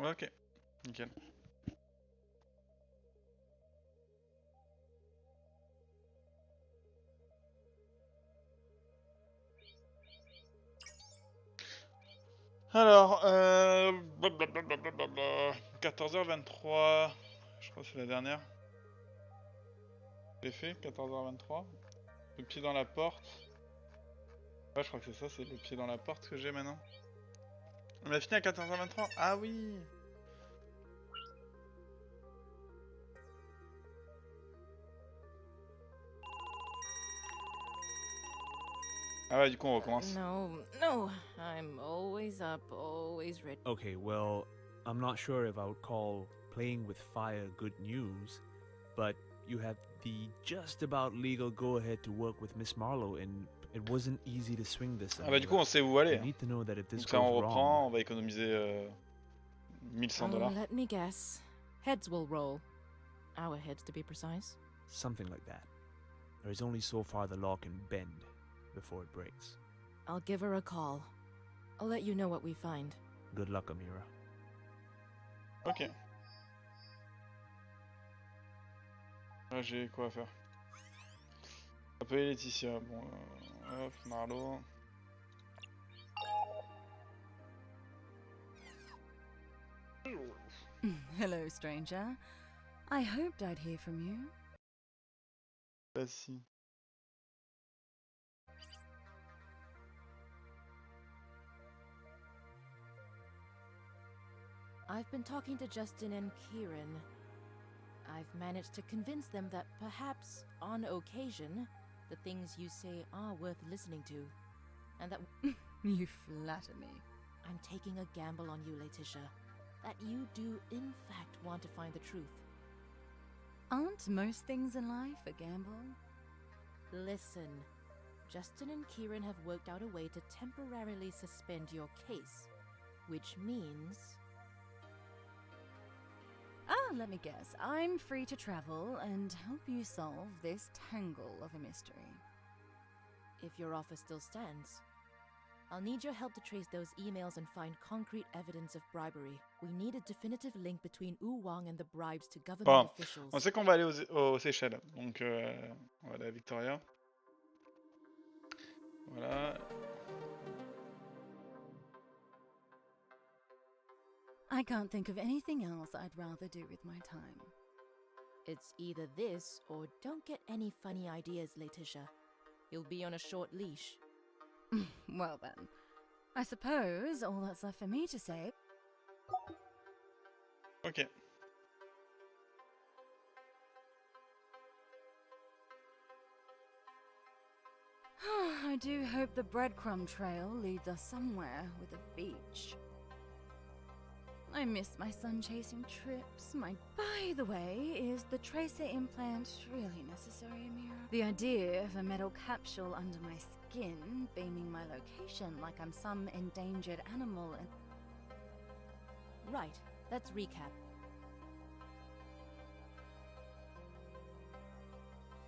Ouais, ok, nickel. Alors, 14h23, je crois que c'est la dernière. J'ai fait 14h23. Le pied dans la porte. Ouais, je crois que c'est ça, c'est le pied dans la porte que j'ai maintenant. On a fini à 14h23. Ah oui. Ah ouais, du coup on recommence. No. I'm always up, always ready. Okay, well, I'm not sure if I would call playing with fire good news, but you have the just about legal go-ahead to work with Miss Marlowe, and it wasn't easy to swing this. Ah bah du coup on sait où aller. You need to know that if this Donc ça goes on reprend, wrong, on va économiser 1100 $. Let me guess. Heads will roll. Our heads, to be precise. something like that. There is only so far the law can bend before it breaks. I'll give her a call. I'll let you know what we find. Good luck, Amira. Ok. Là j'ai quoi à faire. Appeler Laetitia. Bon, hop, Marlowe. Hello, stranger. I hoped I'd hear from you. Vas-y. I've been talking to Justin and Kieran. I've managed to convince them that perhaps, on occasion, the things you say are worth listening to. And that You flatter me. I'm taking a gamble on you, Laetitia. That you do, in fact, want to find the truth. Aren't most things in life a gamble? Listen, Justin and Kieran have worked out a way to temporarily suspend your case, which means... Let me guess. I'm free to travel and help you solve this tangle of a mystery. If your offer still stands, I'll need your help to trace those emails and find concrete evidence of bribery. We need a definitive link between Wu Wang and the bribes to government Bon, officials. on sait qu'on va aller aux Seychelles. Donc on va aller à Victoria. Voilà. I can't think of anything else I'd rather do with my time. It's either this or don't get any funny ideas, Laetitia. You'll be on a short leash. Well then, I suppose all that's left for me to say... Ok. I do hope the breadcrumb trail leads us somewhere with a beach. I miss my sun-chasing trips. By the way, is the tracer implant really necessary, Amira? The idea of a metal capsule under my skin, beaming my location like I'm some endangered animal and... Right, let's recap.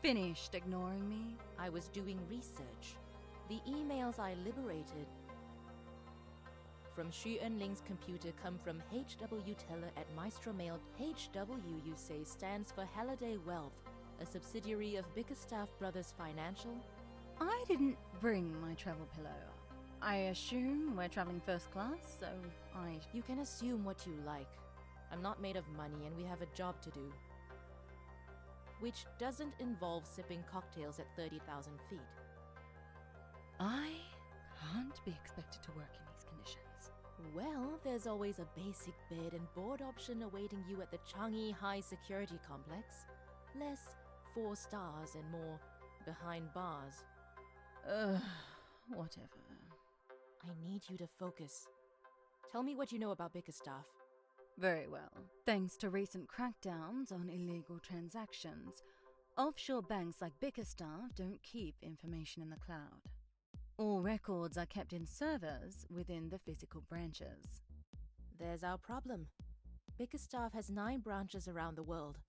Finished ignoring me? I was doing research. The emails I liberated from Xu Enling's computer come from HW Teller at Maestro Mail. HW, you say, stands for Halliday Wealth, a subsidiary of Bickerstaff Brothers Financial? I didn't bring my travel pillow. I assume we're traveling first class, so You can assume what you like. I'm not made of money and we have a job to do. Which doesn't involve sipping cocktails at 30,000 feet. I can't be expected to work in these conditions. Well, there's always a basic bed and board option awaiting you at the Changi High Security Complex. Less 4 stars and more behind bars. Whatever. I need you to focus. Tell me what you know about Bickerstaff. Very well. Thanks to recent crackdowns on illegal transactions, offshore banks like Bickerstaff don't keep information in the cloud. All records are kept in servers within the physical branches. There's our problem. Bickerstaff has 9 branches around the world.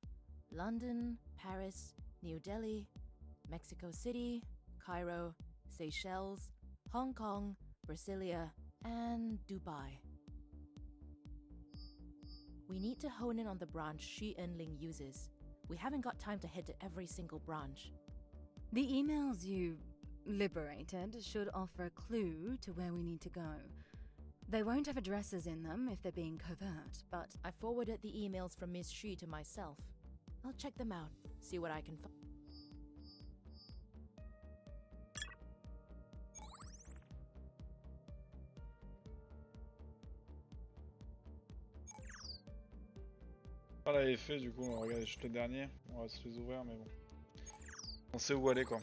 London, Paris, New Delhi, Mexico City, Cairo, Seychelles, Hong Kong, Brasilia, and Dubai. We need to hone in on the branch Xu Enling uses. We haven't got time to head to every single branch. The emails you liberated should offer a clue to where we need to go. They won't have addresses in them if they're being covert, but I forwarded the emails from Miss Xu to myself. I'll check them out, see what I can find. On l'avait fait, du coup, on va regarder juste le dernier. On va se les ouvrir, mais bon. On sait où aller, quoi.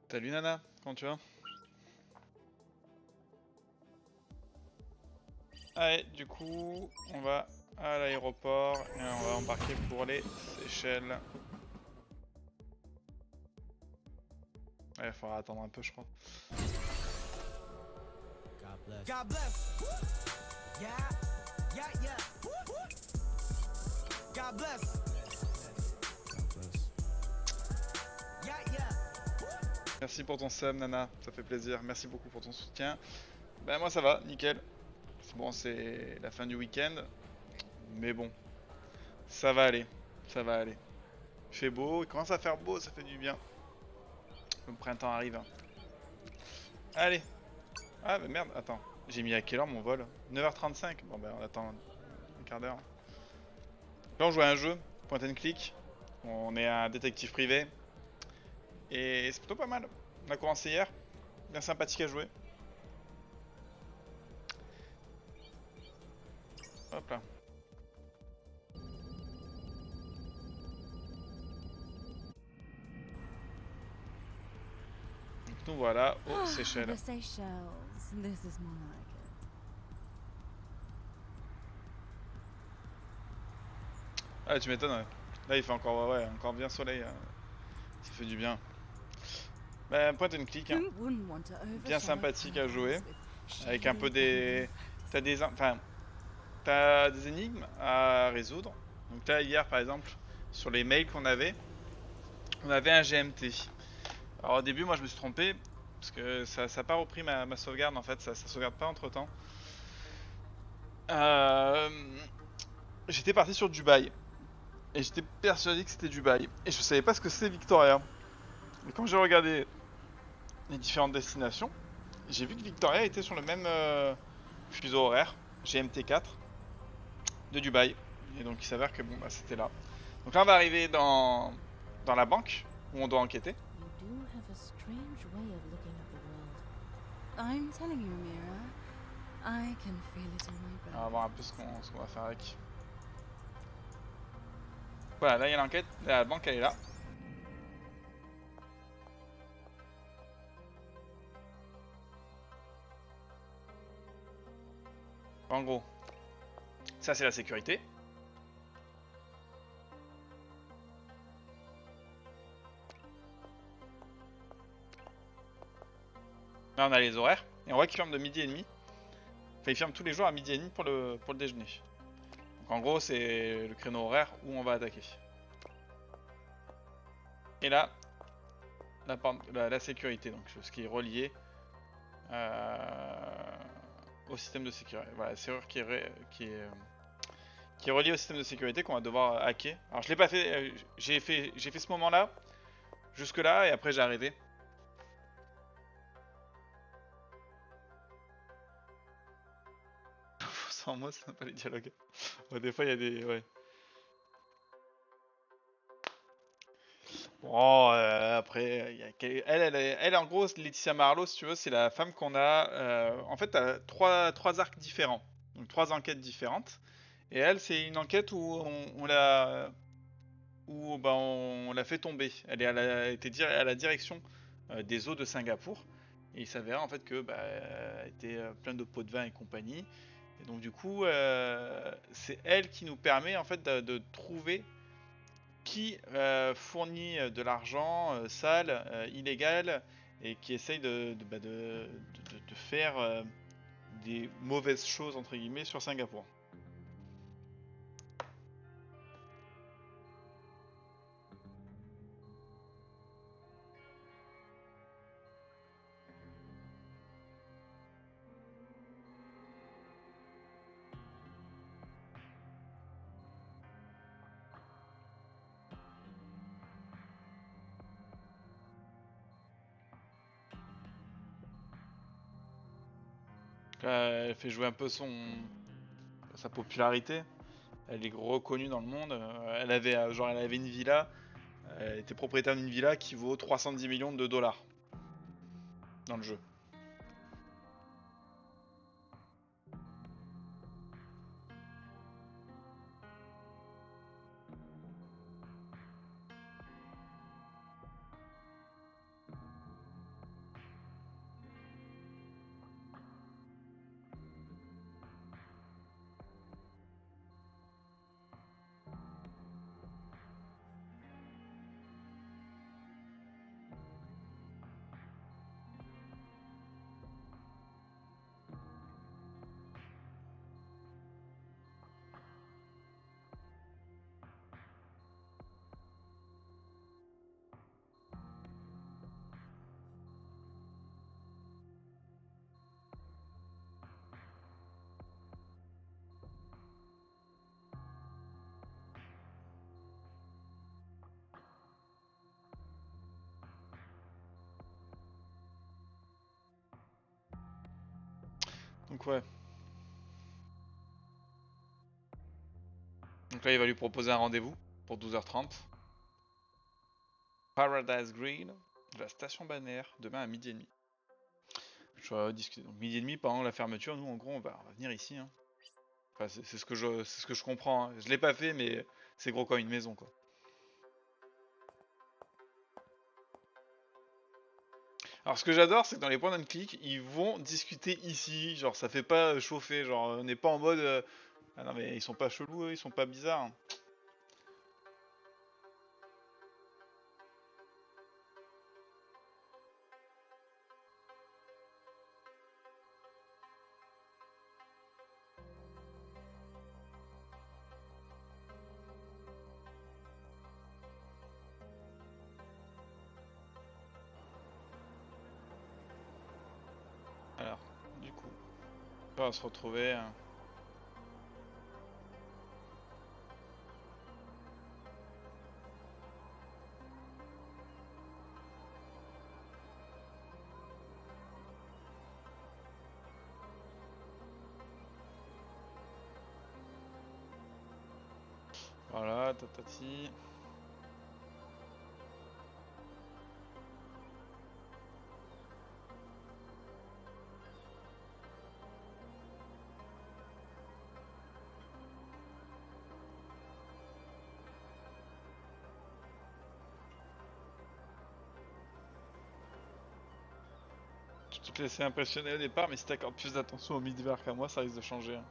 Salut Nana, comment tu vas? Allez, du coup, on va à l'aéroport et on va embarquer pour les Seychelles. Ouais, il faudra attendre un peu, je crois. God bless. God bless. Yeah, yeah, yeah. God bless. God bless. Yeah, yeah. Merci pour ton sub, Nana, ça fait plaisir. Merci beaucoup pour ton soutien. Ben moi ça va, nickel. Bon, c'est la fin du week-end, mais bon, ça va aller, ça va aller. Il fait beau, il commence à faire beau, ça fait du bien. Le printemps arrive. Allez. Ah bah merde, attends. J'ai mis à quelle heure mon vol? 9h35. Bon bah on attend un quart d'heure. Là on joue à un jeu, point and click. On est un détective privé. Et c'est plutôt pas mal. On a commencé hier. Bien sympathique à jouer. Hop là. Donc nous voilà aux Seychelles. The Seychelles. This is more like it. Ah tu m'étonnes, ouais. Là il fait encore, ouais, encore bien soleil. Ça fait du bien. Bah, point and click, hein. Who wouldn't want to Bien overshadow sympathique à jouer. with Avec un peu shady des... T'as des... Enfin... T'as des énigmes à résoudre. Donc là hier par exemple, sur les mails qu'on avait, on avait un GMT. Alors au début moi je me suis trompé, parce que ça n'a pas repris ma sauvegarde en fait, ça sauvegarde pas entre temps. J'étais parti sur Dubaï. Et j'étais persuadé que c'était Dubaï. Et je savais pas ce que c'était Victoria. Et quand j'ai regardé les différentes destinations, j'ai vu que Victoria était sur le même fuseau horaire, GMT4, de Dubaï. Et donc il s'avère que bon bah c'était là. Donc là on va arriver dans la banque, où on doit enquêter. You do have a strange way of looking at the world. I'm telling you, Mira. I can feel it in my On va bones. voir un peu ce qu'on va faire avec. Voilà, là il y a l'enquête, la banque elle est là. En gros, ça c'est la sécurité. Là on a les horaires, et on voit qu'ils ferment de midi et demi. Enfin ils ferment tous les jours à midi et demi pour le déjeuner. Donc en gros c'est le créneau horaire où on va attaquer. Et là, la sécurité, donc ce qui est relié au système de sécurité. Voilà, la serrure qui est reliée au système de sécurité qu'on va devoir hacker. Alors je l'ai pas fait, j'ai fait ce moment-là, jusque là, et après j'ai arrêté. Sans moi, c'est pas les dialogues. Ouais, des fois il y a des... Ouais. Bon, après, elle, en gros, Laetitia Marlowe, si tu veux, c'est la femme qu'on a. En fait, t'as trois arcs différents. Donc 3 enquêtes différentes. Et elle, c'est une enquête où on l'a fait tomber. Elle a été à la direction des eaux de Singapour. Et il s'avérait en fait que elle était pleine de pots de vin et compagnie. Et donc du coup, c'est elle qui nous permet en fait de trouver qui fournit de l'argent sale, illégal, et qui essaye de faire des mauvaises choses entre guillemets sur Singapour. Elle fait jouer un peu sa popularité. Elle est reconnue dans le monde. Elle avait une villa. Elle était propriétaire d'une villa qui vaut 310 millions de dollars dans le jeu. Donc ouais. Donc là, il va lui proposer un rendez-vous pour 12h30. Paradise Green, de la station balnéaire, demain à 12h30. Je vais discuter. Donc 12h30 pendant la fermeture, nous en gros on va venir ici. Hein. Enfin, c'est ce que je comprends. Hein. Je l'ai pas fait, mais c'est gros comme une maison quoi. Alors ce que j'adore, c'est que dans les points d'un clic, ils vont discuter ici. Genre ça fait pas chauffer. Genre on n'est pas en mode. Ah non mais ils sont pas chelous, eux, ils sont pas bizarres. Hein. Alors, du coup, on va se retrouver. Voilà, tatati. Tu te laissais impressionner au départ, mais si t'accordes plus d'attention au mid-verre qu'à moi, ça risque de changer. Hein.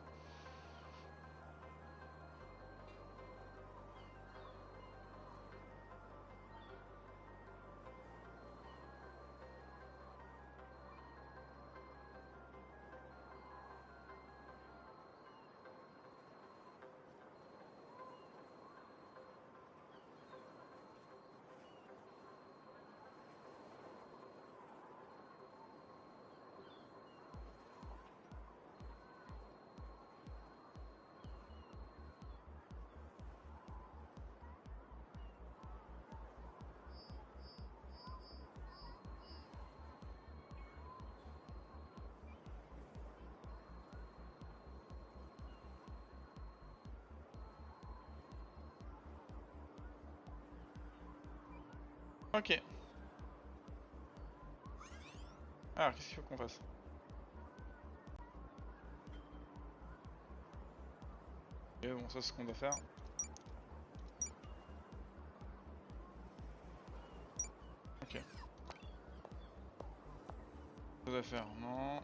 Ok. Alors, qu'est-ce qu'il faut qu'on fasse? Et bon, ça c'est ce qu'on doit faire. Ok. Chose à faire, non.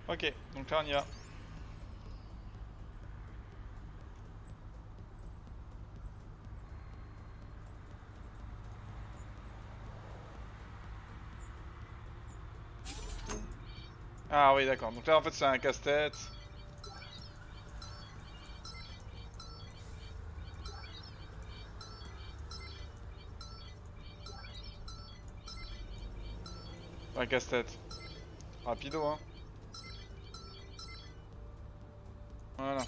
Ok, donc là on y va. Ah oui d'accord, donc là en fait c'est un casse-tête. Un casse-tête. Rapido hein. Voilà.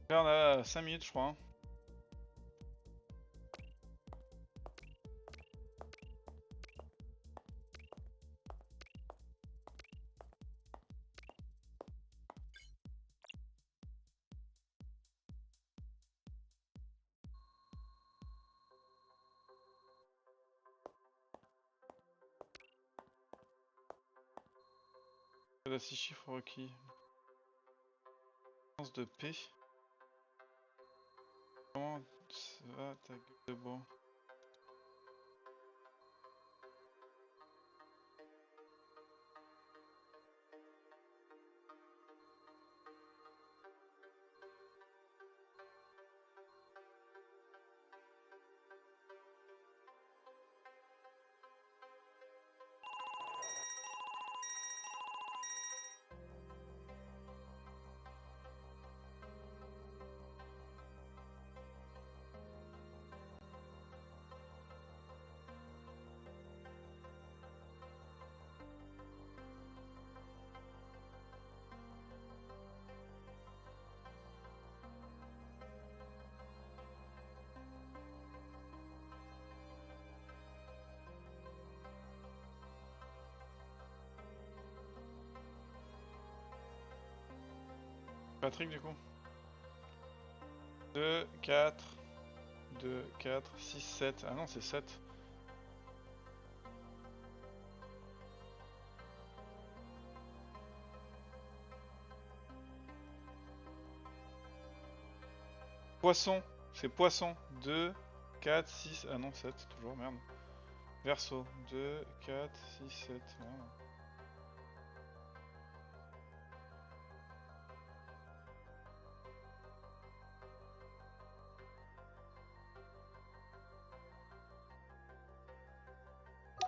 Là on a 5 minutes je crois. Hein. Code à 6 chiffres requis. Sens de P. Comment ça va ta gueule de bois? Patrick du coup. 2, 4, 2, 4, 6, 7. Ah non c'est 7. Poisson, c'est poisson. 2, 4, 6. Ah non 7, toujours merde. Verseau. 2, 4, 6, 7. Merde.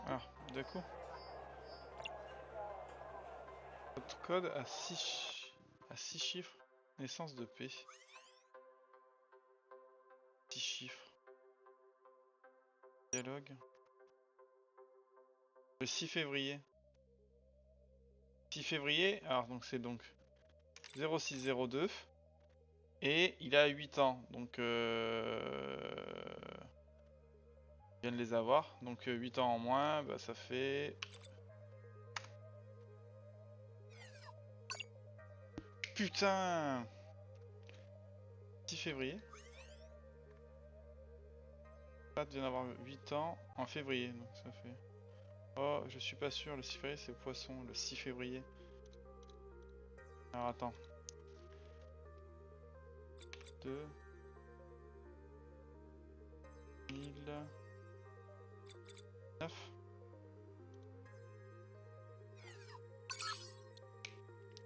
Ah, du coup. Notre code à 6 chiffres. Naissance de P. 6 chiffres. Dialogue. Le 6 février. 6 février, alors donc c'est donc 0602. Et il a 8 ans. Donc Je viens de les avoir. Donc 8 ans en moins, bah, ça fait... Putain 6 février. Pat vient d'avoir 8 ans en février, donc ça fait... Oh, je suis pas sûr, le 6 février c'est poisson, le 6 février. Alors attends. 2... 1009.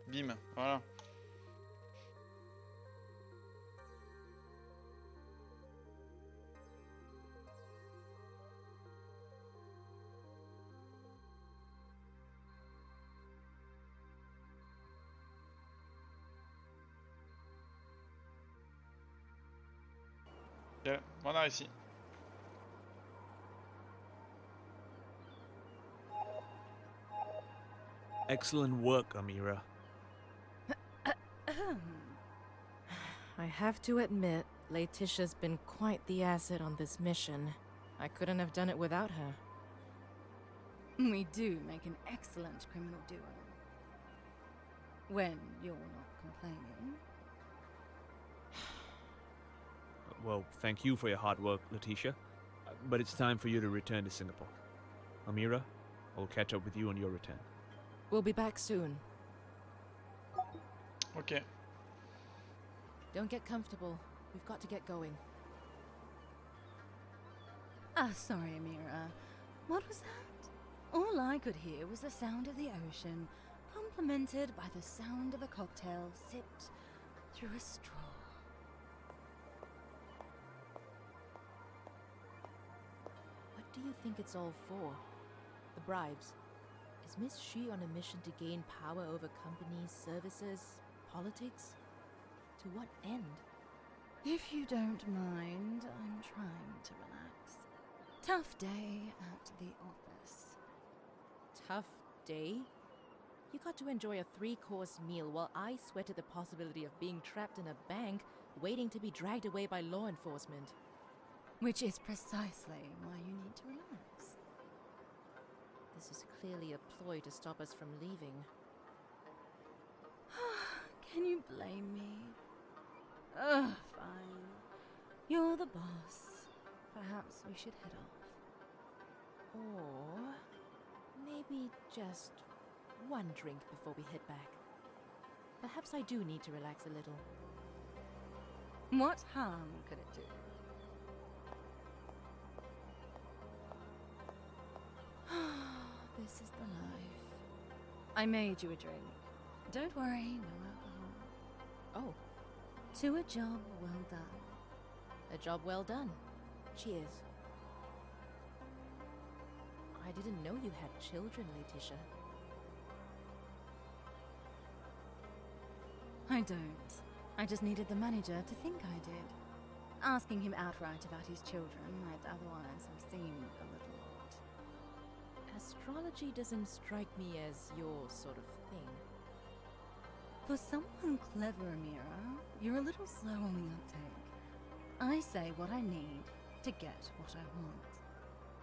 Bim, voilà. Ok, on a réussi. Excellent work, Amira. I have to admit, Laetitia's been quite the asset on this mission. I couldn't have done it without her. We do make an excellent criminal duo. When you're not complaining. Well, thank you for your hard work, Letitia. But it's time for you to return to Singapore. Amira, I'll catch up with you on your return. We'll be back soon. Ok. Don't get comfortable. We've got to get going. Ah, sorry, Amira. What was that? All I could hear was the sound of the ocean, complemented by the sound of a cocktail sipped through a straw. What do you think it's all for? The bribes. Is Miss Shi on a mission to gain power over companies, services, politics? To what end? If you don't mind, I'm trying to relax. Tough day at the office. Tough day? You got to enjoy a 3-course meal while I sweated the possibility of being trapped in a bank, waiting to be dragged away by law enforcement. Which is precisely why you need to relax. This is clearly a ploy to stop us from leaving. Can you blame me? Ugh, fine. You're the boss. Perhaps we should head off. Or maybe just one drink before we head back. Perhaps I do need to relax a little. What harm could it do? This is the life. I made you a drink. Don't worry, no alcohol. Oh, To a job well done. a job well done. Cheers. I didn't know you had children, Laetitia. I don't. I just needed the manager to think I did. Asking him outright about his children might otherwise have seemed a little odd. Astrology doesn't strike me as your sort of thing. For someone clever, Amira, you're a little slow on the uptake. I say what I need to get what I want.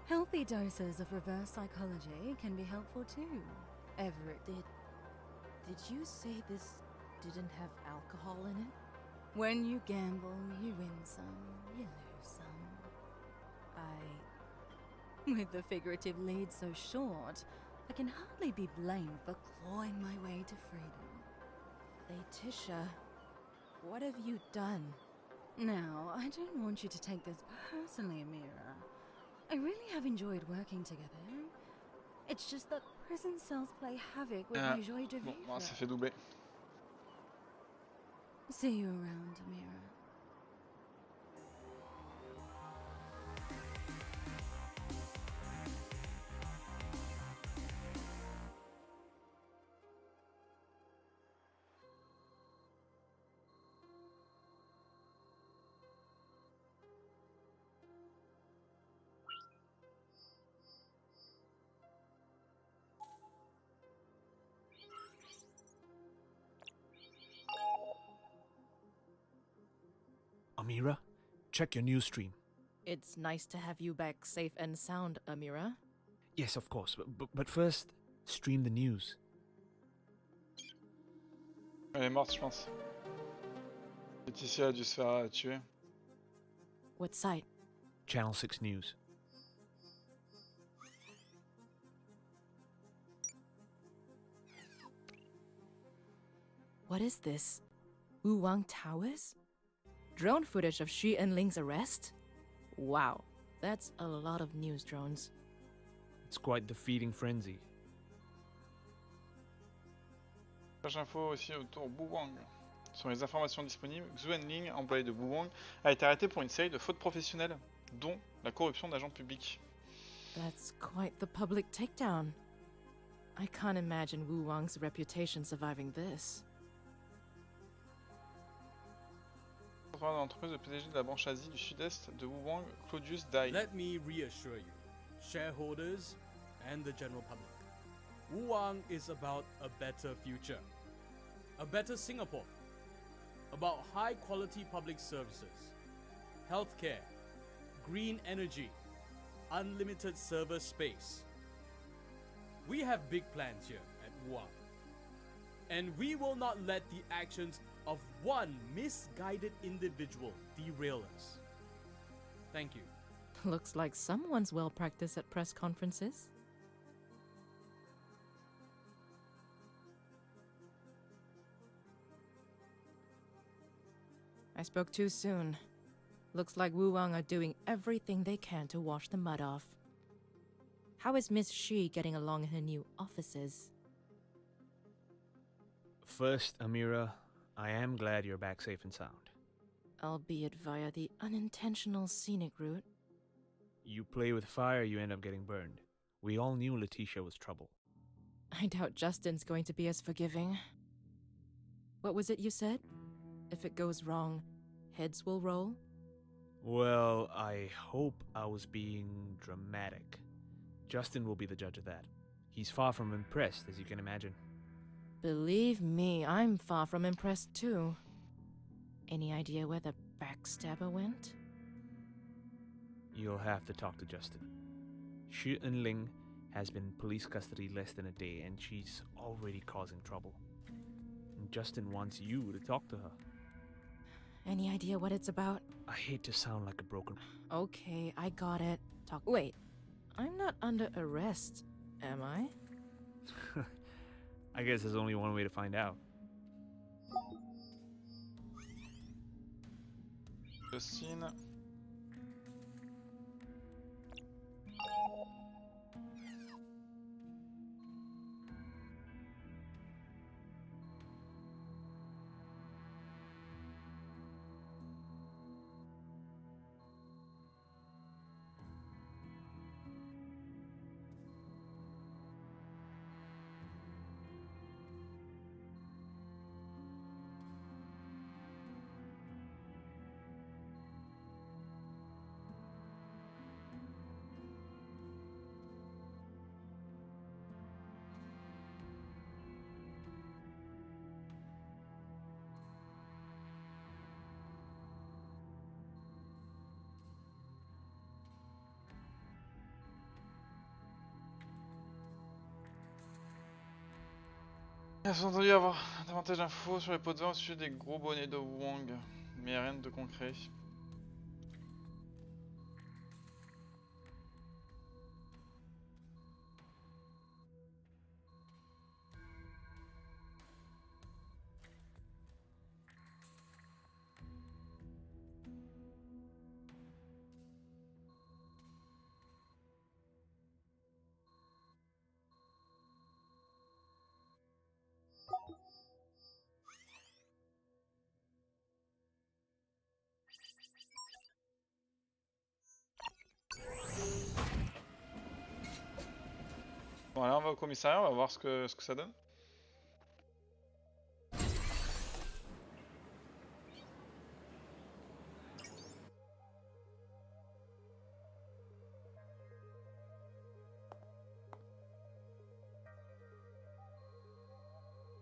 Healthy doses of reverse psychology can be helpful too. Everett did. Did you say this didn't have alcohol in it? When you gamble, you win some, you lose some. With the figurative lead so short, I can hardly be blamed for clawing my way to freedom. Laetitia, what have you done? Now, I don't want you to take this personally, Amira. I really have enjoyed working together. It's just that prison cells play havoc with my joie de Bon, vivre. moi, ça fait doubler. See you around, Amira. Amira, check your news stream. It's nice to have you back safe and sound, Amira. Yes, of course. But first, stream the news. Elle est morte, je pense. Laetitia a dû se faire tuer. What site? Channel 6 News. What is this? Wuwang Towers? Drone footage of Xu Enling's arrest? Wow, that's a lot of news drones. It's quite the feeding frenzy. Page info aussi autour Wu Wang. Sur les informations disponibles, Xu Enling, employé de Wu Wang, a été arrêté pour une série de fautes professionnelles, dont la corruption d'agents publics. That's quite the public takedown. I can't imagine Wu Wang's reputation surviving this. Dans l'entreprise de PDG de la branche Asie du Sud-Est de Wu Wang, Claudius Dai. Let me reassure you, shareholders and the general public, Wu Wang is about a better future, a better Singapore, about high-quality public services, healthcare, green energy, unlimited server space. We have big plans here at Wu Wang, and we will not let the actions of one misguided individual derail us. Thank you. Looks like someone's well practiced at press conferences. I spoke too soon. Looks like Wu Wang are doing everything they can to wash the mud off. How is Miss Shi getting along in her new offices? First, Amira, I am glad you're back safe and sound. Albeit via the unintentional scenic route. You play with fire, you end up getting burned. We all knew Letitia was trouble. I doubt Justin's going to be as forgiving. What was it you said? If it goes wrong, heads will roll? Well, I hope I was being dramatic. Justin will be the judge of that. He's far from impressed, as you can imagine. Believe me, I'm far from impressed too. Any idea where the backstabber went? You'll have to talk to Justin. Xu Enling has been in police custody less than a day, and she's already causing trouble. And Justin wants you to talk to her. Any idea what it's about? I hate to sound like a broken... Okay, I got it. Wait, I'm not under arrest, am I? I guess there's only one way to find out. Justine. Bien entendu avoir davantage d'infos sur les pots de vin au sujet des gros bonnets de Wang, mais rien de concret. Bon, allez, on va au commissariat, on va voir ce que ça donne.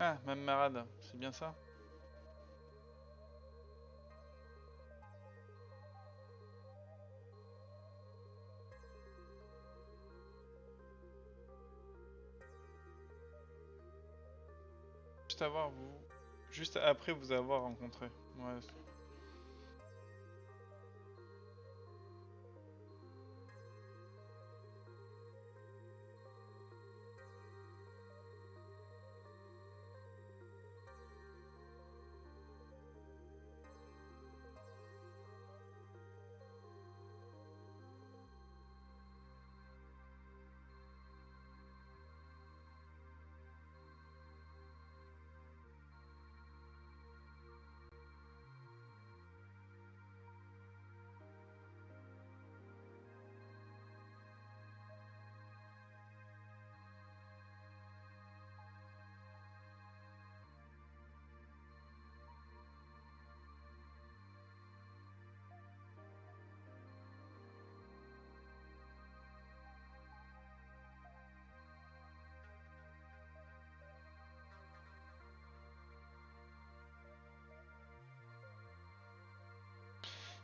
Ah, même marade, c'est bien ça. juste après vous avoir rencontré. Ouais.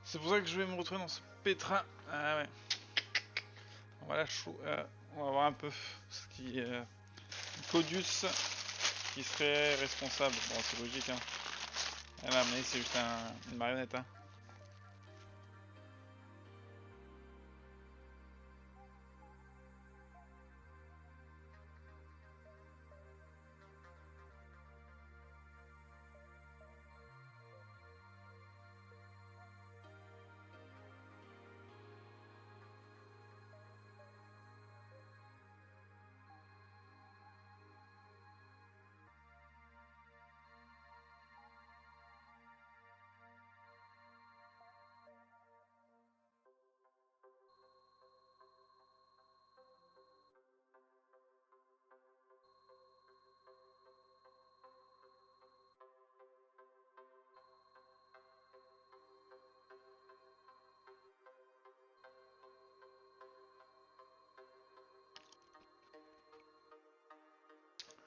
C'est pour ça que je vais me retrouver dans ce pétrin. Ah ouais. On va voir un peu ce qui Codius qui serait responsable. Bon, c'est logique, hein. Ah là, mais c'est juste une marionnette, hein.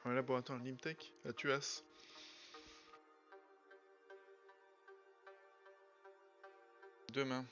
Ouais, laboratoire Nimtech, la tuasse. Demain.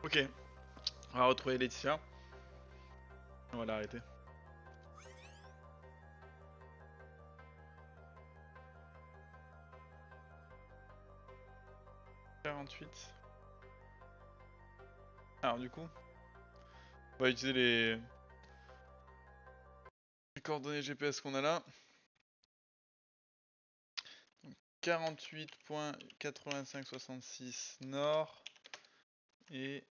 Ok, on va retrouver Laetitia. On va l'arrêter. « 48. » Alors du coup, on va utiliser les coordonnées GPS qu'on a là. 48.8566 nord et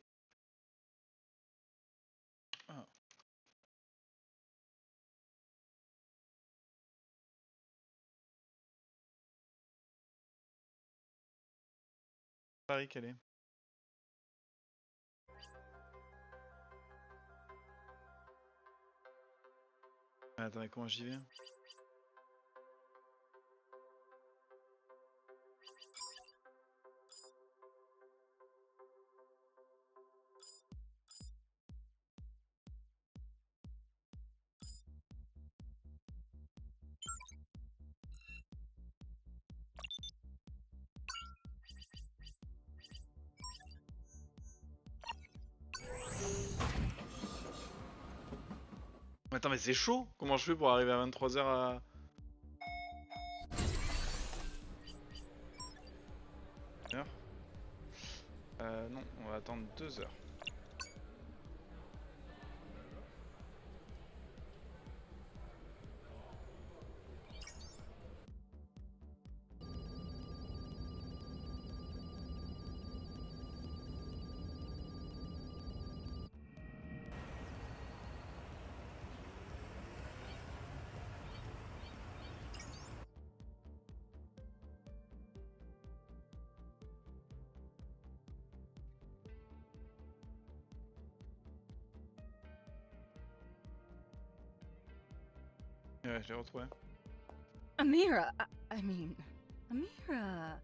Paris Calais. Attendez, comment j'y vais? Attends, mais c'est chaud! Comment je fais pour arriver à 23h à... Non, on va attendre 2 heures. Ouais, je l'ai retrouvé. Amira, I mean, Amira.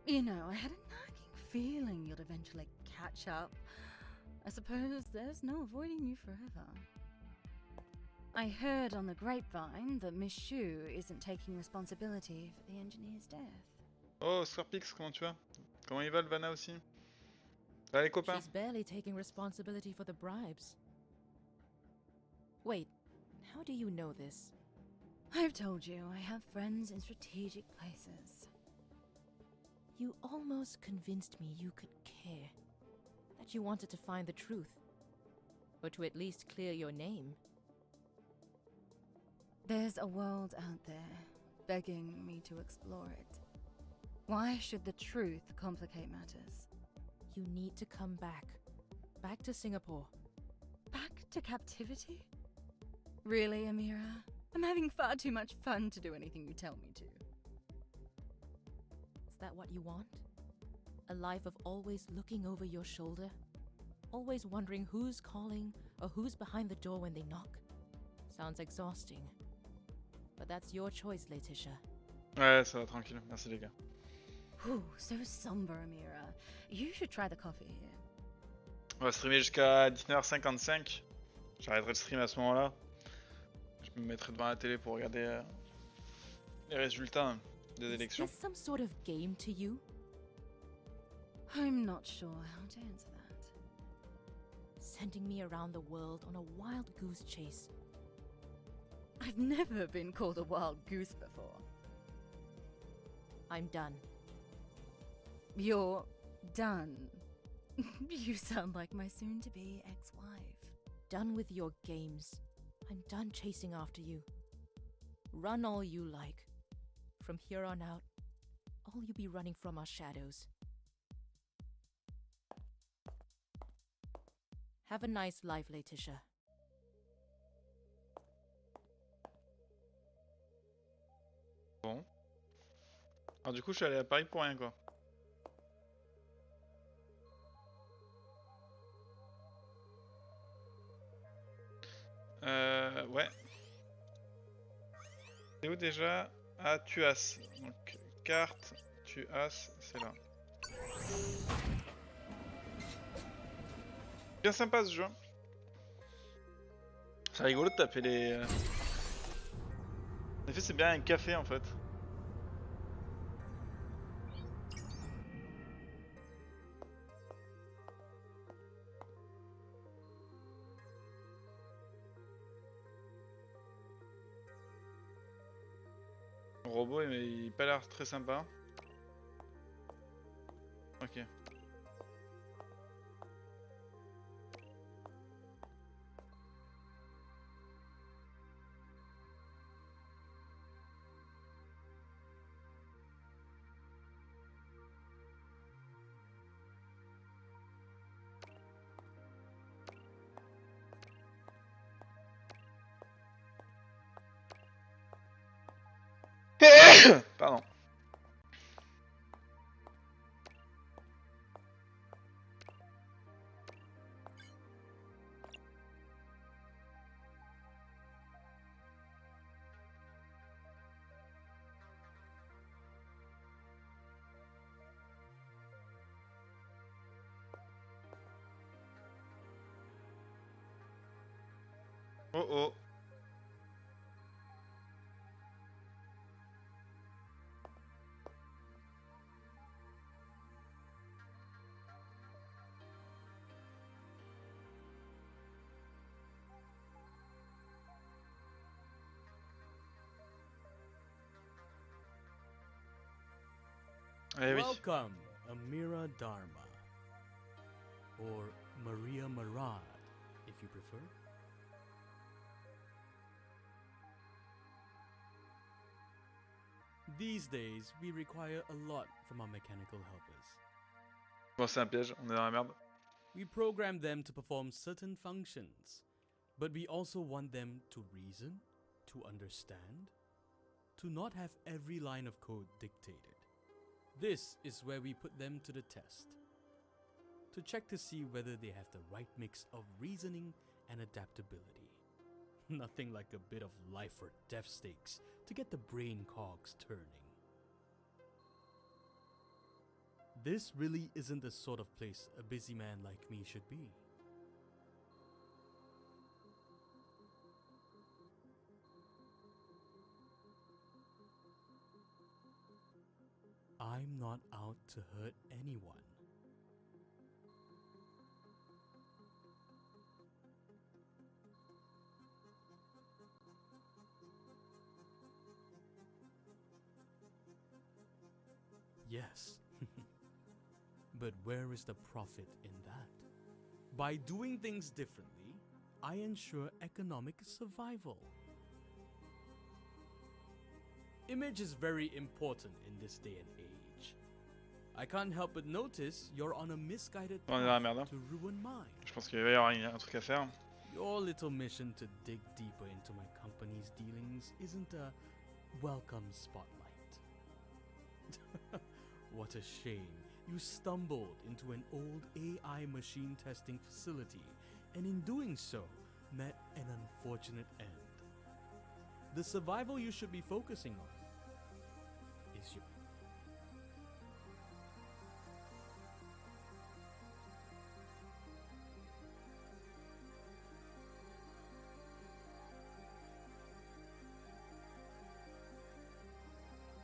You know, I had a nagging feeling you'd eventually catch up. I suppose there's no avoiding you forever. I heard on the grapevine that Miss Shu isn't taking responsibility for the engineer's death. Oh, Scorpix, comment tu vas? Comment il va le Vanna aussi? Ça va les copains? She's barely taking responsibility for the bribes. Wait, how do you know this? I've told you, I have friends in strategic places. You almost convinced me you could care. That you wanted to find the truth. Or to at least clear your name. There's a world out there, begging me to explore it. Why should the truth complicate matters? You need to come back. Back to Singapore. Back to captivity? Really, Amira? I'm having far too much fun to do anything you tell me to. Is that what you want? A life of always looking over your shoulder? Always wondering who's calling or who's behind the door when they knock? Sounds exhausting. But that's your choice, Laetitia. Ouais, ça va tranquille. Merci les gars. Ooh, so somber, Amira. You should try the coffee here. On va streamer jusqu'à 19h55. J'arrêterai le stream à ce moment-là. Je me mettrai devant la télé pour regarder les résultats des Is élections. this some sort of game to you? I'm not sure how to answer that. Sending me around the world on a wild goose chase. I've never been called a wild goose before. I'm done. You're done. You sound like my soon-to-be ex-wife. Done with your games. I'm done chasing after you. Run all you like. From here on out, all you be running from are shadows. Have a nice life, Laetitia. Bon. Alors du coup, je suis allé à Paris pour rien quoi. Ouais. C'est où déjà? Ah, Tuas. Donc, carte, Tuas, c'est là. Bien sympa ce jeu. C'est rigolo de taper les... En effet, c'est bien un café en fait. Le robot, il a pas l'air très sympa. Ok. Pardon. Oh oh. Eh oui. Welcome, Amira Dharma. Or Maria Marad, if you prefer. These days, we require a lot from our mechanical helpers. Bon, c'est un piège, on est dans la merde. We program them to perform certain functions, but we also want them to reason, to understand, to not have every line of code dictated. This is where we put them to the test, to check to see whether they have the right mix of reasoning and adaptability. Nothing like a bit of life or death stakes to get the brain cogs turning. This really isn't the sort of place a busy man like me should be. I'm not out to hurt anyone. Yes. But where is the profit in that? By doing things differently, I ensure economic survival. Image is very important in this day and age. I can't help but notice you're on a misguided On est dans la merde, hein. path to ruin mine. Je pense qu'il va y avoir un truc à faire. Your little mission to dig deeper into my company's dealings isn't a welcome spotlight. What a shame. You stumbled into an old AI machine testing facility, and in doing so, met an unfortunate end. The survival you should be focusing on is your...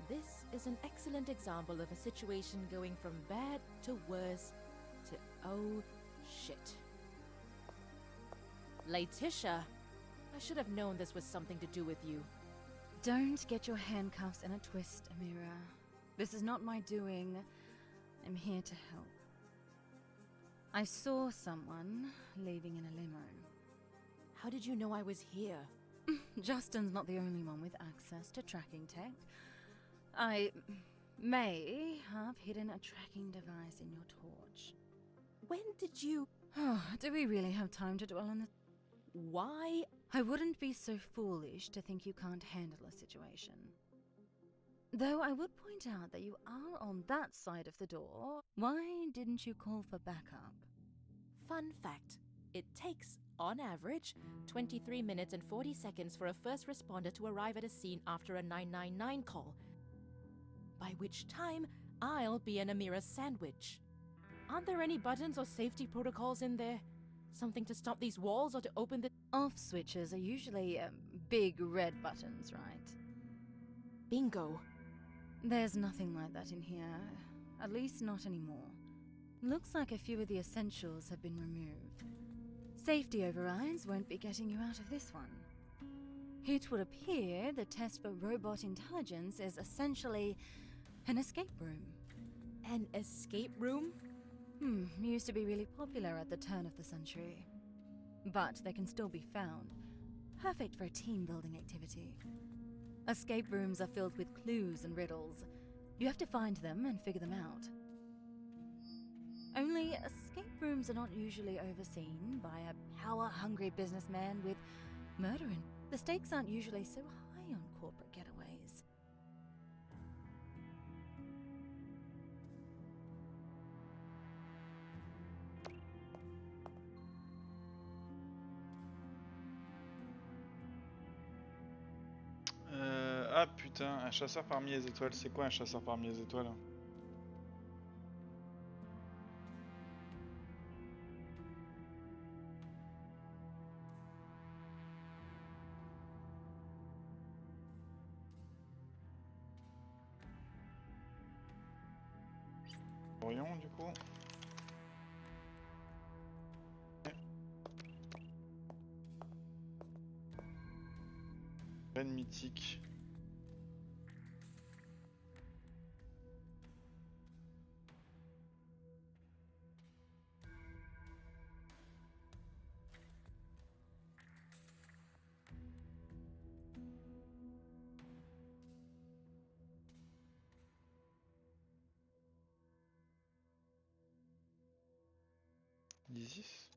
This is an excellent example of a situation going from bad to worse to oh shit. Laetitia, I should have known this was something to do with you. Don't get your handcuffs in a twist, Amira. This is not my doing. I'm here to help. I saw someone leaving in a limo. How did you know I was here? Justin's not the only one with access to tracking tech. I may have hidden a tracking device in your torch. When did you... Do we really have time to dwell on this? Why? I wouldn't be so foolish to think you can't handle a situation. Though I would point out that you are on that side of the door. Why didn't you call for backup? Fun fact. It takes, on average, 23 minutes and 40 seconds for a first responder to arrive at a scene after a 999 call. By which time, I'll be an Amira sandwich. Aren't there any buttons or safety protocols in there? Something to stop these walls or to open the... Off switches are usually big red buttons, right? Bingo. There's nothing like that in here. At least not anymore. Looks like a few of the essentials have been removed. Safety overrides won't be getting you out of this one. It would appear the test for robot intelligence is essentially an escape room. An escape room? Used to be really popular at the turn of the century. But they can still be found. Perfect for a team-building activity. Escape rooms are filled with clues and riddles. You have to find them and figure them out. Only escape rooms are not usually overseen by a power-hungry businessman with murder in. The stakes aren't usually so high on corporate getaways. Ah putain, un chasseur parmi les étoiles. C'est quoi un chasseur parmi les étoiles? Orion du coup. Reine mythique. Isis.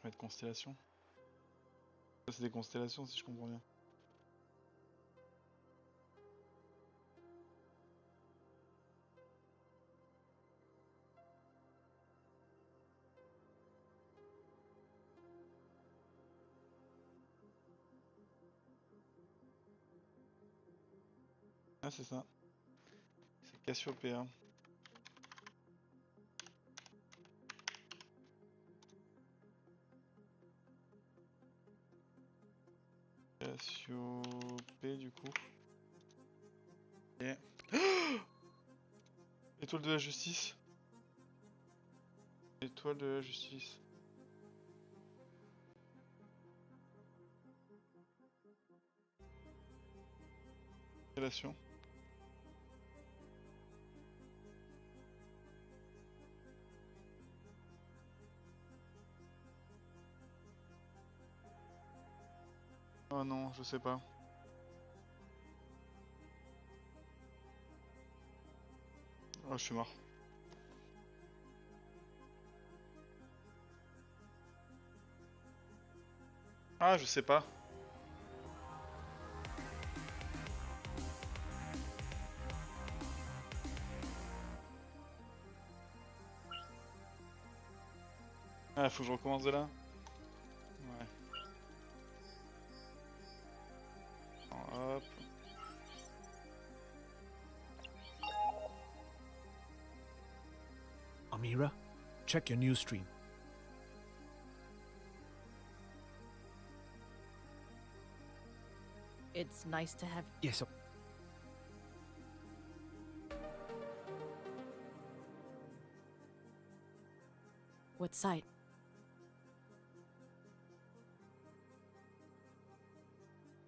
mettre constellation. Ça c'est des constellations si je comprends bien. Ah c'est ça. C'est Cassiopéa. Cassiopée du coup. Et... Étoile de la justice. Étoile de la justice. Relation. Oh non, je sais pas. Oh, je suis mort. Ah, je sais pas. Ah, faut que je recommence de là. Ouais. Hop. Amira, check your news stream. It's nice to have. Yes, What site?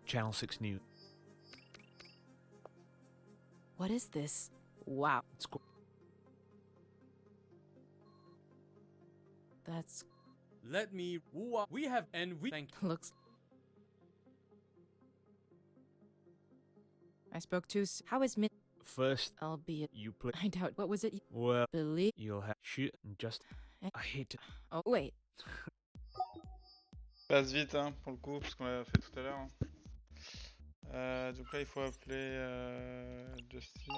Channel 6 News. What is this? Wow. It's go- That's Let me Wuwang. We have and we thank looks. I spoke too. How is Mid? First, Albeit, you play. I doubt. What was it? Well, Believe. you'll have shoot and just. I hate to. Oh wait. Passe vite hein, pour le coup, parce qu'on l'a fait tout à l'heure. Hein. Donc là, il faut appeler Justin.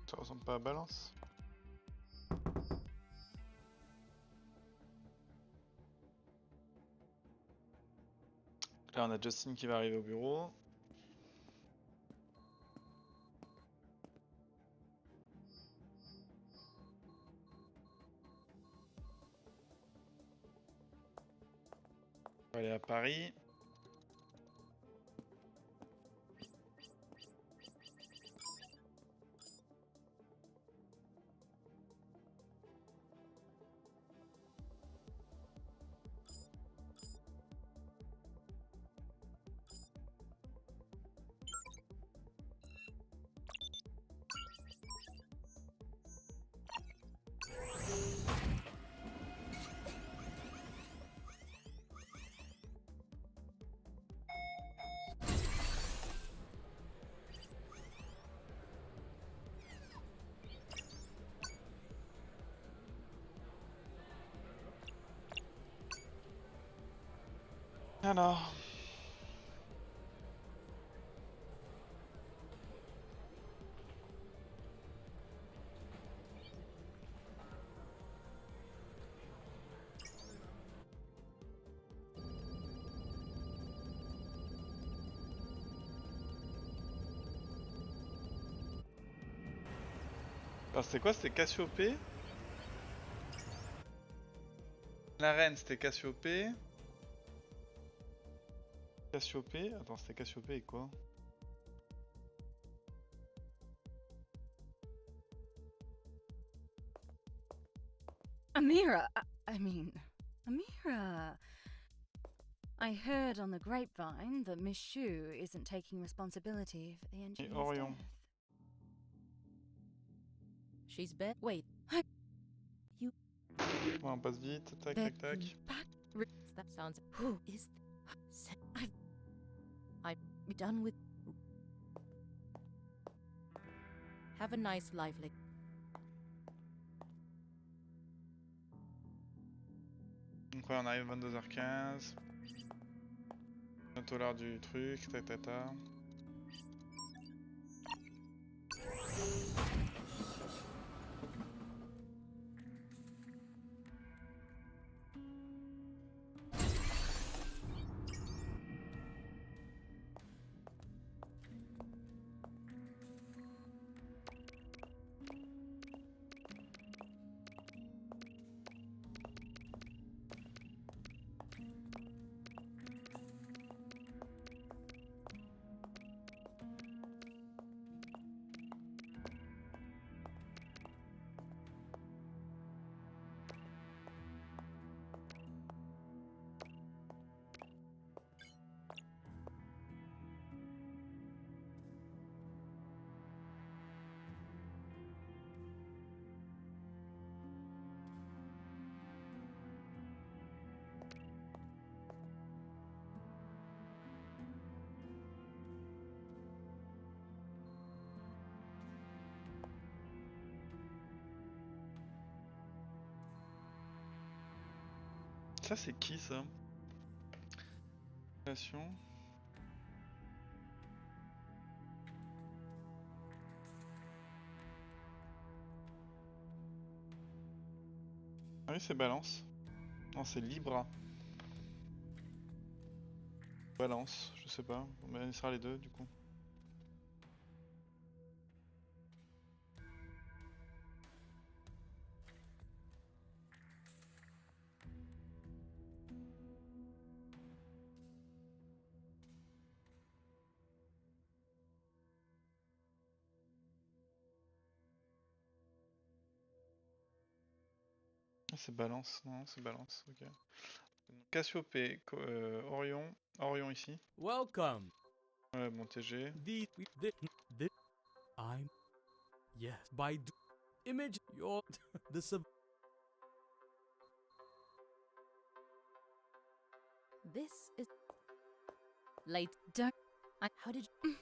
Ça ressemble pas à balance. Là on a Justin qui va arriver au bureau. On va aller à Paris. Alors. Alors c'était quoi? C'était Cassiopée. La reine c'était Cassiopée. Cassiopée. Attends, c'était Cassiopée et quoi? Amira! I mean, Amira! I heard on the grapevine that Miss Shu isn't taking responsibility for the engineer's Orion. death. She's wait. You Ouais, on passe vite. Tac, bet tac, tac. you back. that sounds who is I'm done with have a nice lively Donc ouais, on arrive 22h15. Bientôt l'heure du truc. Tac, tac, tac. Ça c'est qui ça? Création. Ah oui c'est Balance. Non c'est Libra. Balance, je sais pas. On sera les deux du coup. Ah, c'est Balance, non c'est Balance, ok. Cassiopée, Orion, Orion ici. Welcome. Ouais, mon TG. I'm yes by image your the this is late Don't. how did you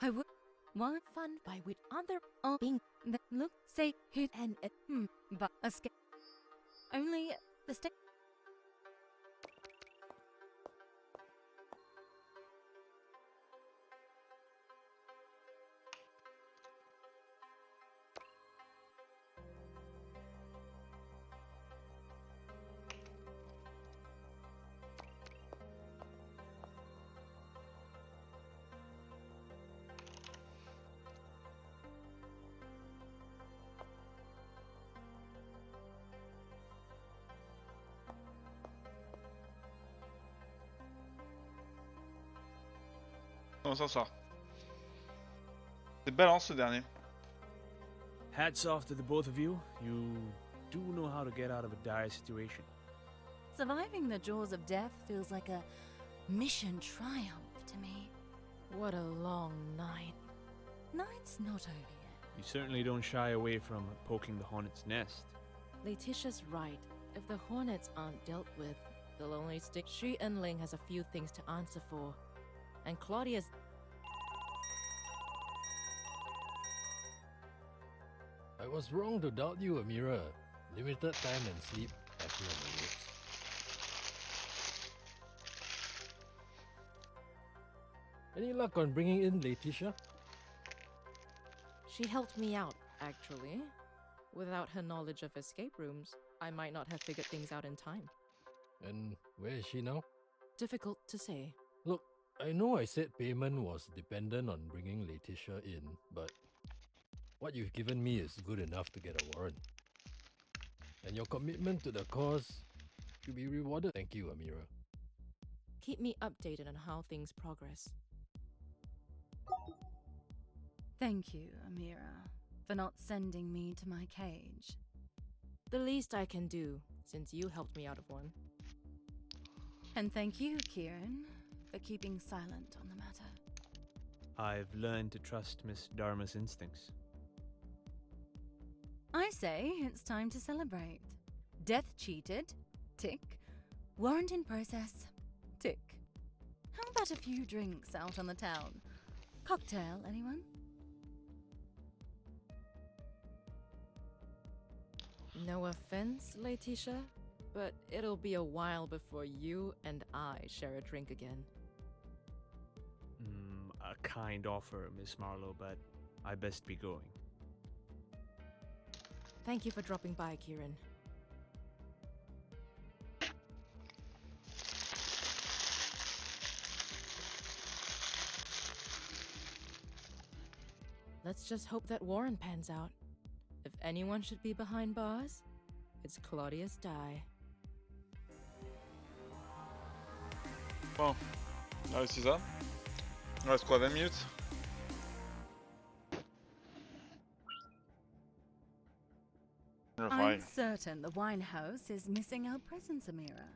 I would. What? fun by with other Being that look, say, hit, and but escape. Only the step. On s'en sort. C'est Balance ce dernier. Hats off to the both of you. You do know how to get out of a dire situation. Surviving the jaws of death feels like a mission triumph to me. what a long night. Night's not over yet. You certainly don't shy away from poking the hornet's nest. Letitia's right. If the Hornets aren't dealt with, they'll only stick. She and Ling has a few things to answer for. And Claudia's I was wrong to doubt you, Amira. Limited time and sleep, happy on the roads. Any luck on bringing in Letitia? She helped me out, actually. Without her knowledge of escape rooms, I might not have figured things out in time. And where is she now? Difficult to say. Look, I know I said payment was dependent on bringing Letitia in, but What you've given me is good enough to get a warrant. And your commitment to the cause should be rewarded. Thank you, Amira. Keep me updated on how things progress. Thank you, Amira, for not sending me to my cage. The least I can do, since you helped me out of one. And thank you, Kieran, for keeping silent on the matter. I've learned to trust Miss Dharma's instincts. I say it's time to celebrate. Death cheated, tick. Warrant in process, tick. How about a few drinks out on the town? Cocktail, anyone? No offense, Letitia, but it'll be a while before you and I share a drink again. A kind offer, Miss Marlowe, but I best be going. Thank you for dropping by, Kieran. Let's just hope that Warren pans out. If anyone should be behind bars, it's Claudius Dye. Bon, on a réussi ça. Il reste quoi, 20 minutes? I'm certain the wine house is missing our presence, Amira.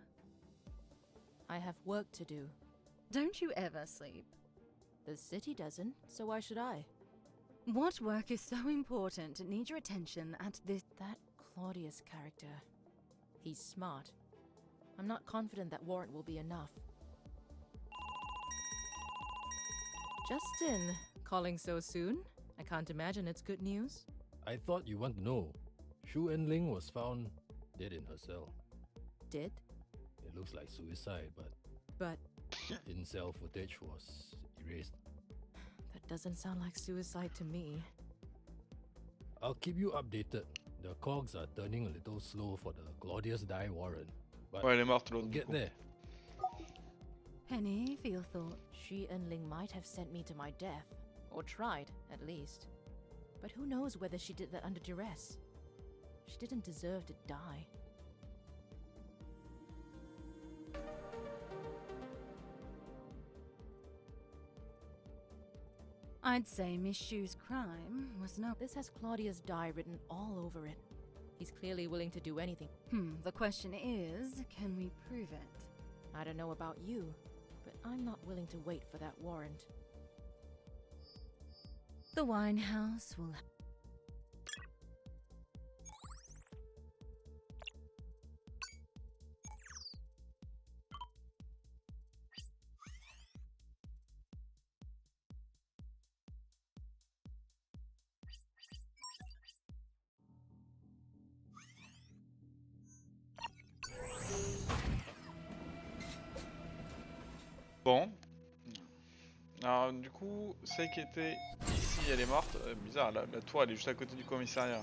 I have work to do. Don't you ever sleep? The city doesn't, so why should I? What work is so important it needs your attention at this? That Claudius character. He's smart. I'm not confident that warrant will be enough. Justin, calling so soon? I can't imagine it's good news. I thought you want to know. Shu Enling was found dead in her cell. Did? It looks like suicide, but But in-cell footage was erased. that doesn't sound like suicide to me. I'll keep you updated. The cogs are turning a little slow for the Claudius Dye warrant, but Ouais, elle est morte l'autre. we'll du get coup. there. Penny, for your thought. She and Ling might have sent me to my death, or tried, at least. But who knows whether she did that under duress? She didn't deserve to die. I'd say Miss Shu's crime was not. This has Claudius Dye written all over it. He's clearly willing to do anything. The question is, can we prove it? I don't know about you, but I'm not willing to wait for that warrant. The wine house will. Bon. Alors, du coup, celle qui était ici, elle est morte. Bizarre, la tour, elle est juste à côté du commissariat.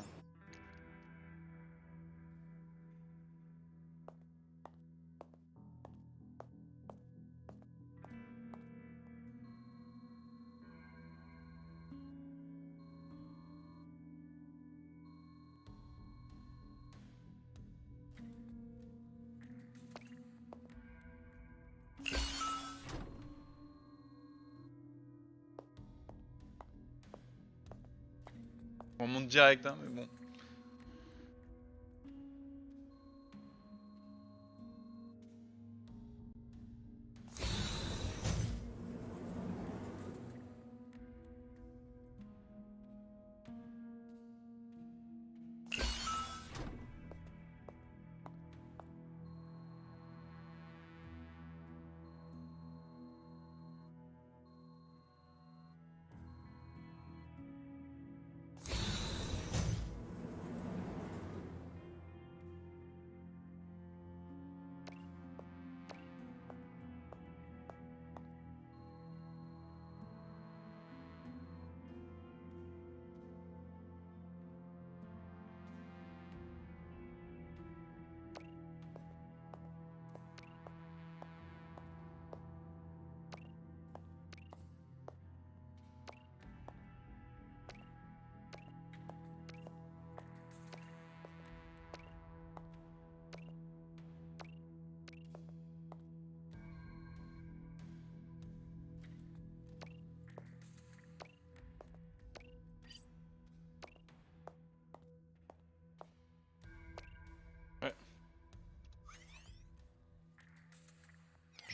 On monte direct, hein, mais bon.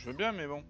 veux bien, mais bon.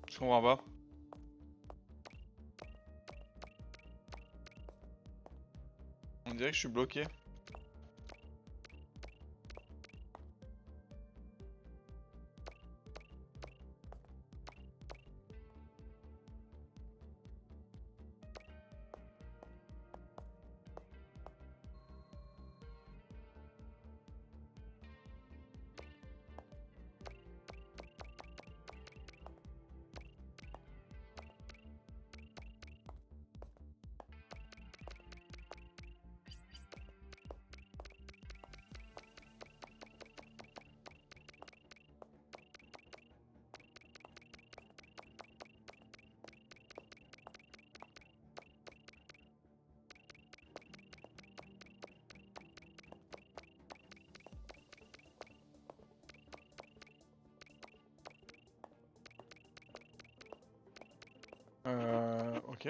Je comprends pas. On dirait que je suis bloqué. Ok.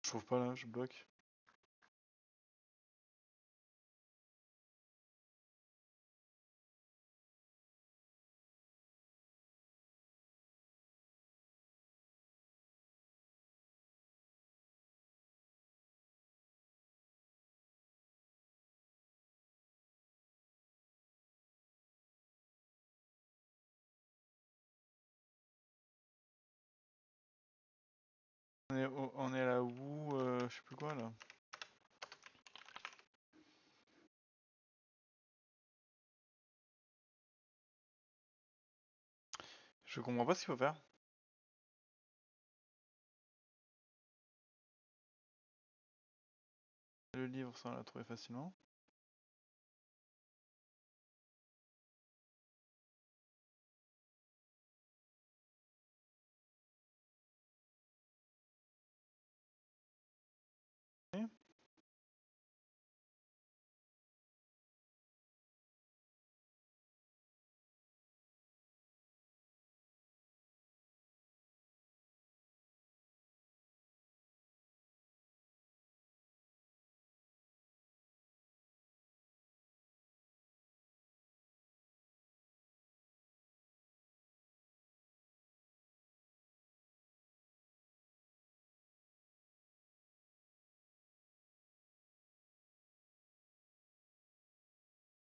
Je trouve pas là, je bloque. On est à la où, je sais plus quoi là. Je comprends pas ce qu'il faut faire. Le livre, ça on l'a trouvé facilement. Ok.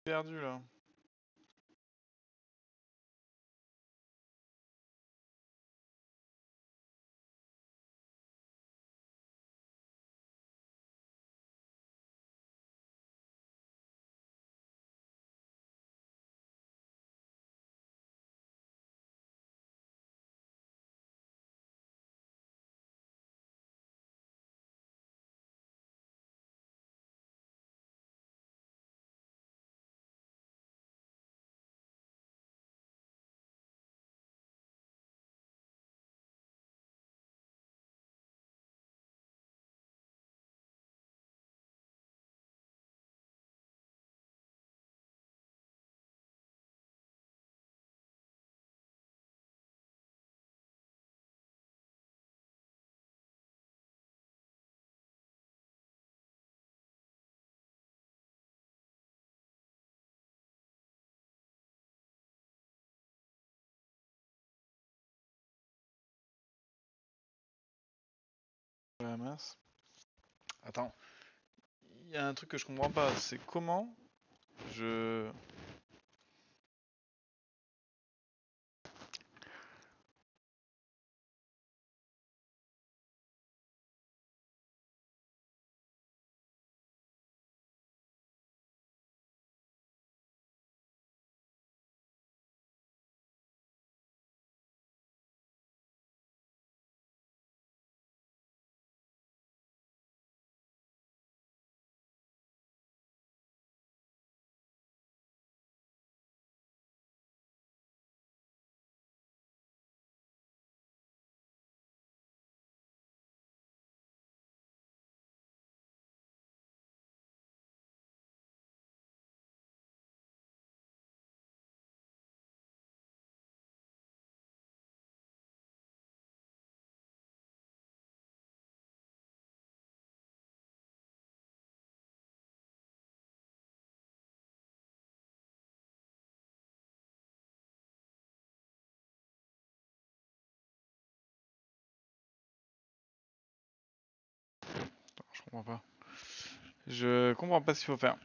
Perdu là. La masse. Attends. Il y a un truc que je comprends pas. C'est comment je... Je comprends pas. Je comprends pas ce qu'il faut faire.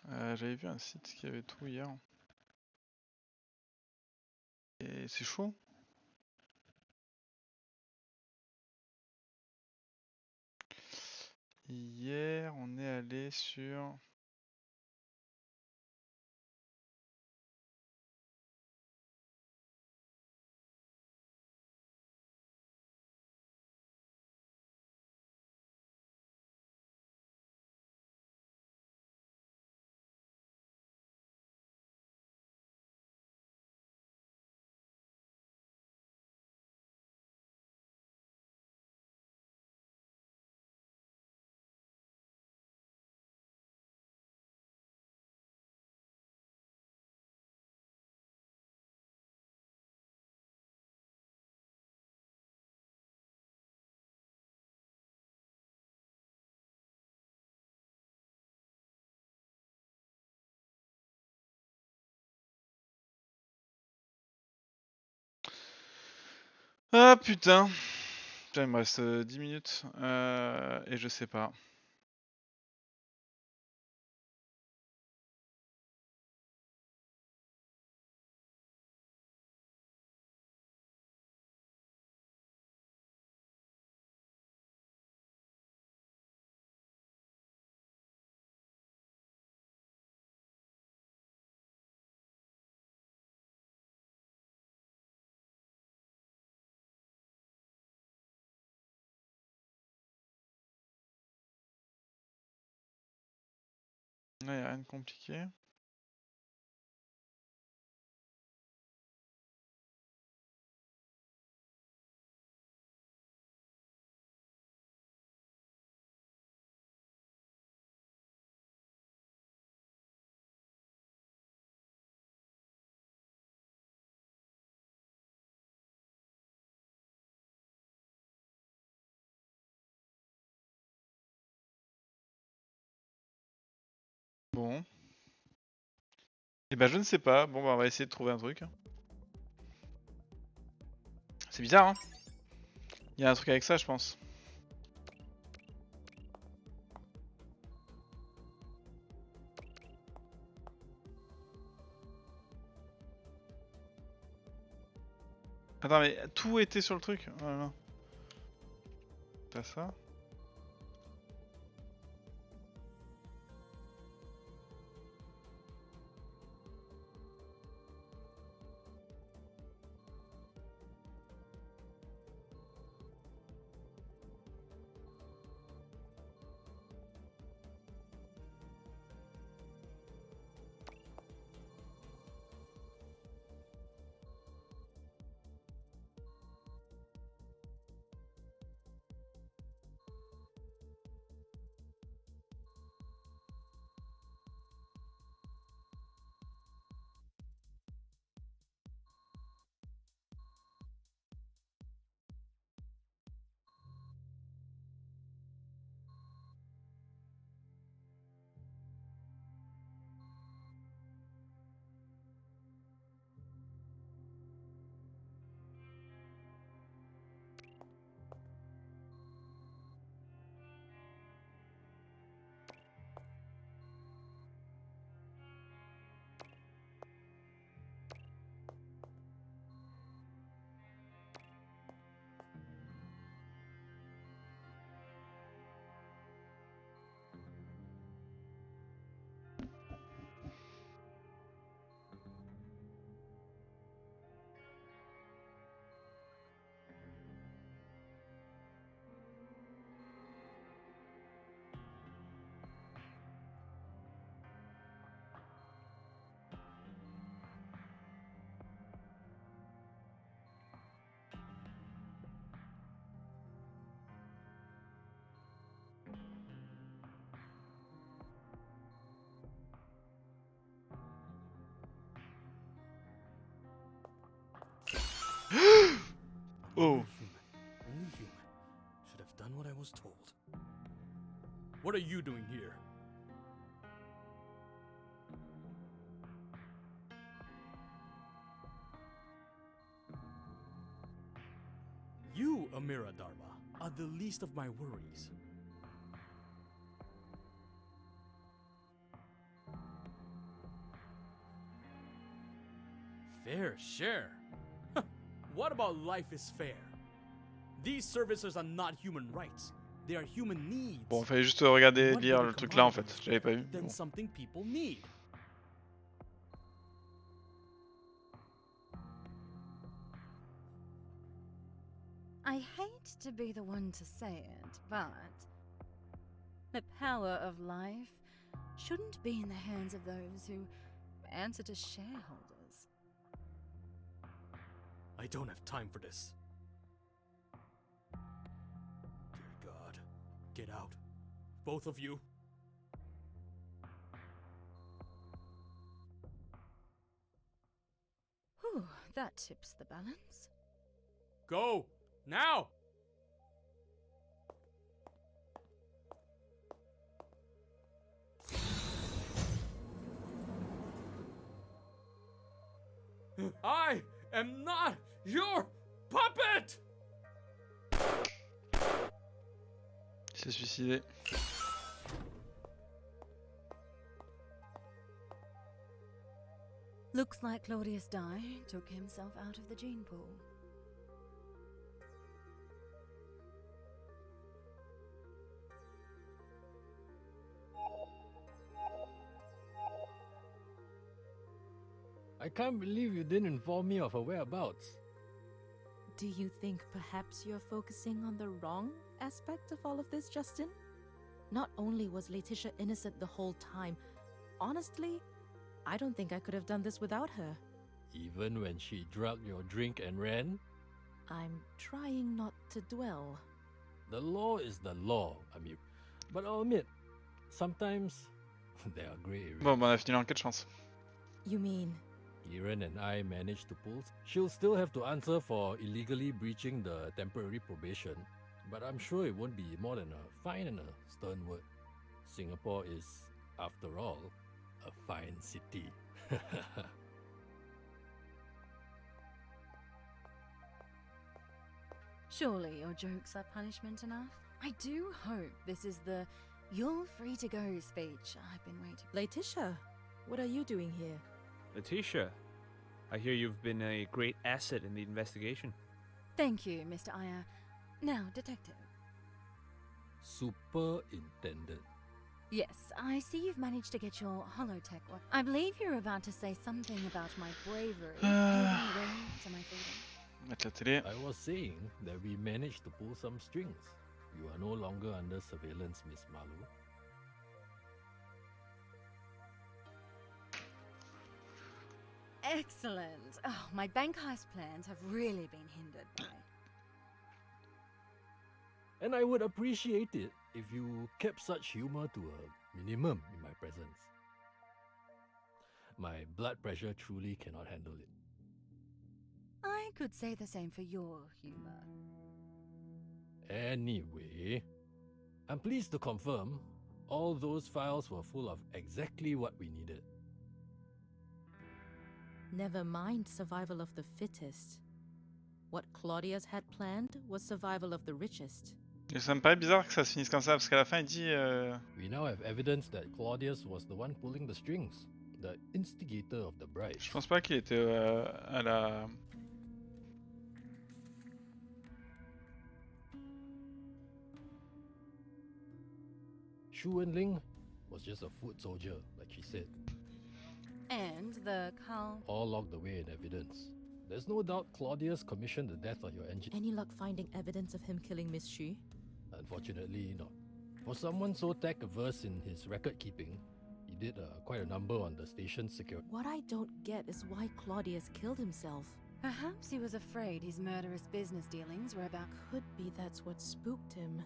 J'avais vu un site qui avait tout hier. Et c'est chaud. Hier, on est allé sur... Ah putain. Putain, il me reste 10 minutes. Et je sais pas. Là, y a rien de compliqué. Bon. Et ben je ne sais pas. Bon bah on va essayer de trouver un truc. C'est bizarre hein. Il y a un truc avec ça je pense. Attends, mais tout était sur le truc. Oh là là. T'as ça? I'm Oh. only human. Only human. Should have done what I was told. What are you doing here? You, Amira Dharma, are the least of my worries. Fair share. What about life is fair? These services are not human rights. They are human needs. Bon, fallait juste regarder, What lire better le truc là en commodity fait. is J'avais pas there vu. than Bon. something people need. I hate to be the one to say it, but the power of life shouldn't be in the hands of those who answer to shareholders. I don't have time for this. Dear God, get out. Both of you. Whew, that tips the balance. Go! Now! I am not your puppet! Il s'est suicidé. Looks like Claudius Dye took himself out of the gene pool. I can't believe you didn't inform me of her whereabouts. Do you think perhaps you're focusing on the wrong aspect of all of this, Justin? Not only was Laetitia innocent the whole time, honestly, I don't think I could have done this without her. Even when she drugged your drink and ran? I'm trying not to dwell. The law is the law, Amir. But I'll admit, sometimes there are grey areas. Bon, bah on a fini l'enquête, je pense. You mean, Iran and I managed to pull. She'll still have to answer for illegally breaching the temporary probation, but I'm sure it won't be more than a fine and a stern word. Singapore is, after all, a fine city. Surely your jokes are punishment enough? I do hope this is the "you're free to go" speech I've been waiting. Laetitia, what are you doing here? Letitia, I hear you've been a great asset in the investigation. Thank you, Mr. Aya. Now, Detective. Superintendent. Yes, I see you've managed to get your holotech work. I believe you're about to say something about my bravery. Paving the way to my freedom. Mettre la télé. I was saying that we managed to pull some strings. You are no longer under surveillance, Miss Marlowe. Excellent. Oh, my bank heist plans have really been hindered by. And I would appreciate it if you kept such humor to a minimum in my presence. My blood pressure truly cannot handle it. I could say the same for your humor. Anyway, I'm pleased to confirm all those files were full of exactly what we needed. Never mind survival of the fittest. What Claudius had planned was survival of the richest. Et ça me paraît bizarre que ça se finisse comme ça, parce qu'à la fin il dit... We now have evidence that Claudius was the one pulling the strings, the instigator of the bride. Je pense pas qu'il était à la... Shu Wenling was just a foot soldier, like she said, And the Carl. all locked away in evidence. There's no doubt Claudius commissioned the death of your engineer. Any luck finding evidence of him killing Miss Xu? Unfortunately, not. For someone so tech-averse in his record keeping, he did quite a number on the station's security. What I don't get is why Claudius killed himself. Perhaps he was afraid his murderous business dealings were about. Could be that's what spooked him.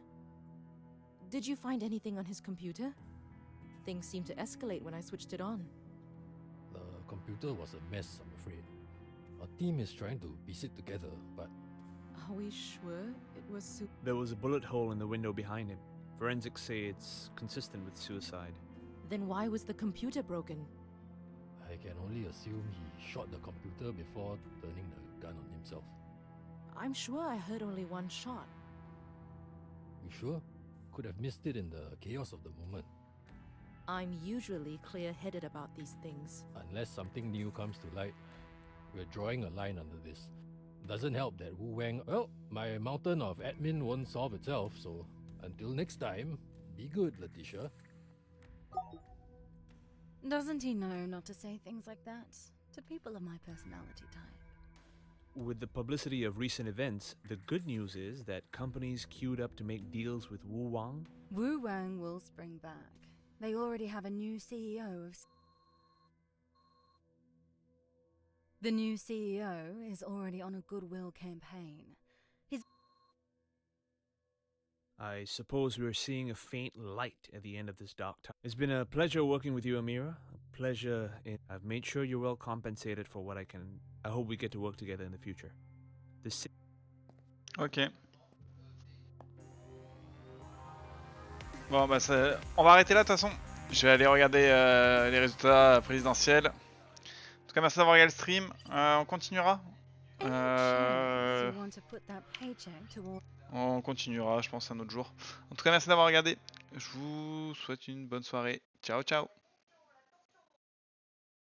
Did you find anything on his computer? Things seemed to escalate when I switched it on. The computer was a mess, I'm afraid. Our team is trying to piece it together, but Are we sure it was There was a bullet hole in the window behind him. Forensics say it's consistent with suicide. Then why was the computer broken? I can only assume he shot the computer before turning the gun on himself. I'm sure I heard only one shot. You sure? Could have missed it in the chaos of the moment. I'm usually clear-headed about these things. Unless something new comes to light, we're drawing a line under this. Doesn't help that Wu Wang, well, my mountain of admin won't solve itself, so until next time, be good, Letitia. Doesn't he know not to say things like that to people of my personality type? With the publicity of recent events, the good news is that companies queued up to make deals with Wu Wang. Wu Wang will spring back. They already have a new CEO of. The new CEO is already on a goodwill campaign. I suppose we're seeing a faint light at the end of this dark time. It's been a pleasure working with you, Amira. A pleasure. I've made sure you're well compensated for what I can. I hope we get to work together in the future. Ok. Bon bah on va arrêter là de toute façon. Je vais aller regarder les résultats présidentiels. En tout cas merci d'avoir regardé le stream. On continuera. Any chance you want to put that paycheck toward. On continuera je pense un autre jour. En tout cas merci d'avoir regardé. Je vous souhaite une bonne soirée. Ciao ciao.